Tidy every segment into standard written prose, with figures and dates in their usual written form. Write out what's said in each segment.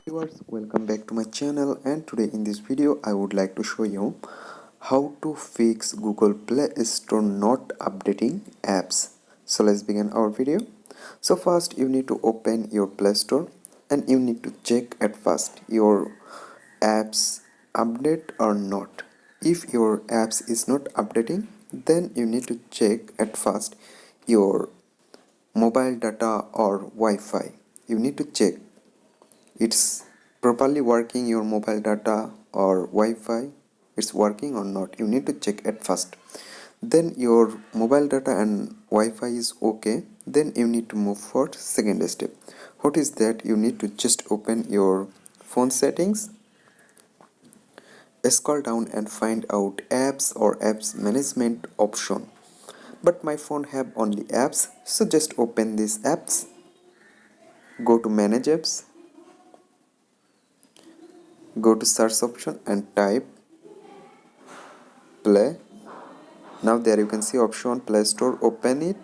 Viewers, welcome back to my channel, and today in this video I would like to show you how to fix Google Play Store not updating apps. So let's begin our video. So first you need to open your Play Store and you need to check at first your apps update or not. If your apps is not updating, then you need to check at first your mobile data or Wi-Fi. You need to check it's properly working, your mobile data or Wi-Fi it's working or not. You need to check at first. Then your mobile data and Wi-Fi is okay, then you need to move for second step. What is that? You need to just open your phone settings, scroll down and find out apps or apps management option. But my phone have only apps, so just open these apps, go to manage apps, go to search option and type Play. Now there you can see option Play Store, open it,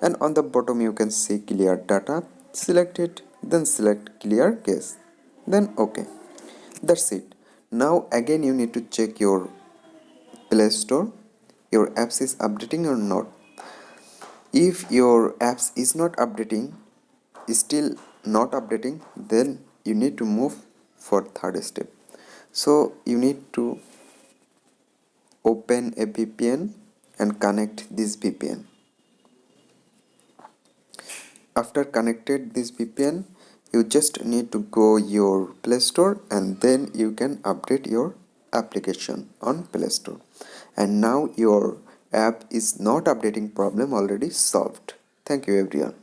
and on the bottom you can see clear data. Select it, then select clear cache, then okay. That's it. Now again you need to check your Play Store, your apps is updating or not. If your apps is not updating, still not updating, then you need to move for third step. So you need to open a VPN and connect this VPN. After connected this VPN, you just need to go your Play Store and then you can update your application on Play Store. And now your app is not updating problem already solved. Thank you everyone.